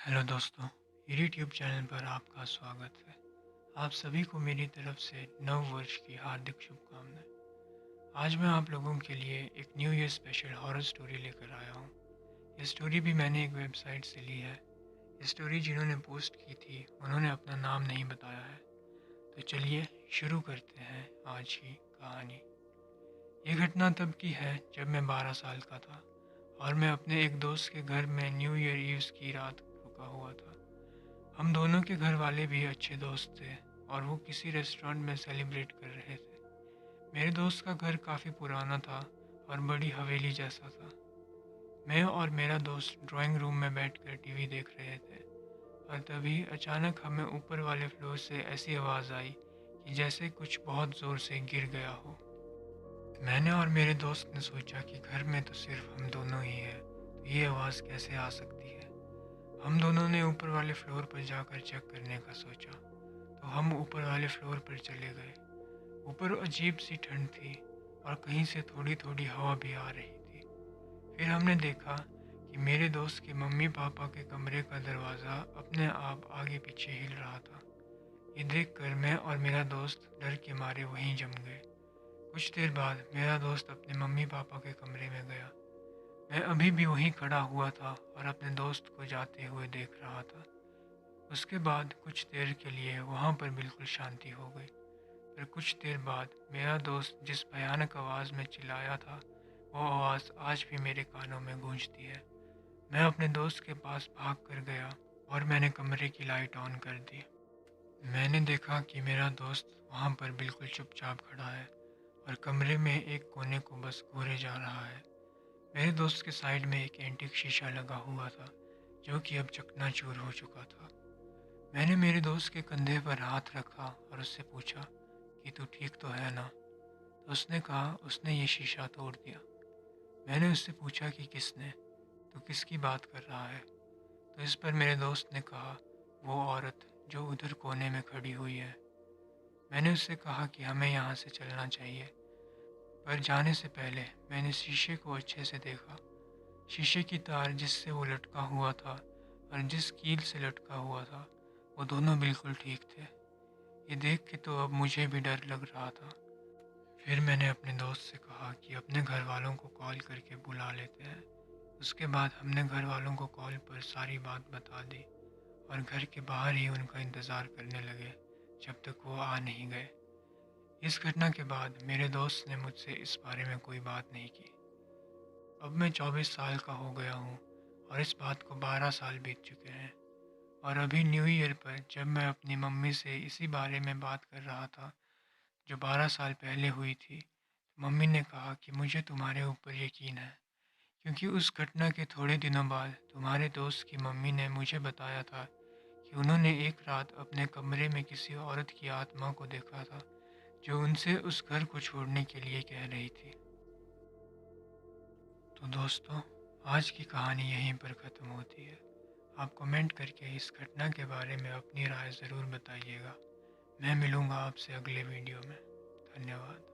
Hello दोस्तों, YouTube channel पर आपका स्वागत है। आप सभी को मेरी तरफ से नव वर्ष की हार्दिक शुभकामनाएं। आज मैं आप लोगों के लिए एक new year special horror story लेकर आया हूँ। ये स्टोरी भी मैंने एक वेबसाइट से ली है। ये स्टोरी जिन्होंने पोस्ट की थी उन्होंने अपना नाम नहीं बताया है। तो चलिए शुरू करते हैं आज की कहानी। ये घटना तब की है जब मैं 12 साल का था और मैं अपने एक दोस्त के घर में न्यू ईयर ईव्स की रात रुका हुआ था। हम दोनों के घर वाले भी अच्छे दोस्त थे और वो किसी रेस्टोरेंट में सेलिब्रेट कर रहे थे। मेरे दोस्त का घर काफ़ी पुराना था और बड़ी हवेली जैसा था। मैं और मेरा दोस्त ड्राइंग रूम में बैठकर टीवी देख रहे थे और तभी अचानक हमें ऊपर वाले फ्लोर से ऐसी आवाज़ आई कि जैसे कुछ बहुत ज़ोर से गिर गया हो। मैंने और मेरे दोस्त ने सोचा कि घर में तो सिर्फ हम दोनों ही हैं, तो ये आवाज़ कैसे आ सकती है। हम दोनों ने ऊपर वाले फ्लोर पर जाकर चेक करने का सोचा, तो हम ऊपर वाले फ्लोर पर चले गए। ऊपर अजीब सी ठंड थी और कहीं से थोड़ी थोड़ी हवा भी आ रही थी। फिर हमने देखा कि मेरे दोस्त के मम्मी पापा के कमरे का दरवाज़ा अपने आप आगे पीछे हिल रहा था। ये देखकर मैं और मेरा दोस्त डर के मारे वहीं जम गए। कुछ देर बाद मेरा दोस्त अपने मम्मी पापा के कमरे में गया। मैं अभी भी वहीं खड़ा हुआ था और अपने दोस्त को जाते हुए देख रहा था। उसके बाद कुछ देर के लिए वहाँ पर बिल्कुल शांति हो गई। फिर कुछ देर बाद मेरा दोस्त जिस भयानक आवाज़ में चिल्लाया था, वो आवाज़ आज भी मेरे कानों में गूंजती है। मैं अपने दोस्त के पास भाग कर गया और मैंने कमरे की लाइट ऑन कर दी। मैंने देखा कि मेरा दोस्त वहाँ पर बिल्कुल चुपचाप खड़ा है और कमरे में एक कोने को बस घूरे जा रहा है। मेरे दोस्त के साइड में एक एंटीक शीशा लगा हुआ था जो कि अब चकनाचूर हो चुका था। मैंने मेरे दोस्त के कंधे पर हाथ रखा और उससे पूछा कि तू ठीक तो है ना। तो उसने कहा उसने ये शीशा तोड़ दिया। मैंने उससे पूछा कि किसने, तू किसकी बात कर रहा है। तो इस पर मेरे दोस्त ने कहा वो औरत जो उधर कोने में खड़ी हुई है। मैंने उससे कहा कि हमें यहाँ से चलना चाहिए, पर जाने से पहले मैंने शीशे को अच्छे से देखा। शीशे की तार जिससे वो लटका हुआ था और जिस कील से लटका हुआ था, वो दोनों बिल्कुल ठीक थे। ये देख के तो अब मुझे भी डर लग रहा था। फिर मैंने अपने दोस्त से कहा कि अपने घर वालों को कॉल करके बुला लेते हैं। उसके बाद हमने घर वालों को कॉल पर सारी बात बता दी और घर के बाहर ही उनका इंतज़ार करने लगे जब तक वो आ नहीं गए। इस घटना के बाद मेरे दोस्त ने मुझसे इस बारे में कोई बात नहीं की। अब मैं 24 साल का हो गया हूँ और इस बात को 12 साल बीत चुके हैं। और अभी न्यू ईयर पर जब मैं अपनी मम्मी से इसी बारे में बात कर रहा था जो 12 साल पहले हुई थी, मम्मी ने कहा कि मुझे तुम्हारे ऊपर यकीन है, क्योंकि उस घटना के थोड़े दिनों बाद तुम्हारे दोस्त की मम्मी ने मुझे बताया था कि उन्होंने एक रात अपने कमरे में किसी औरत की आत्मा को देखा था जो उनसे उस घर को छोड़ने के लिए कह रही थी। तो दोस्तों, आज की कहानी यहीं पर ख़त्म होती है। आप कमेंट करके इस घटना के बारे में अपनी राय ज़रूर बताइएगा। मैं मिलूँगा आपसे अगले वीडियो में। धन्यवाद।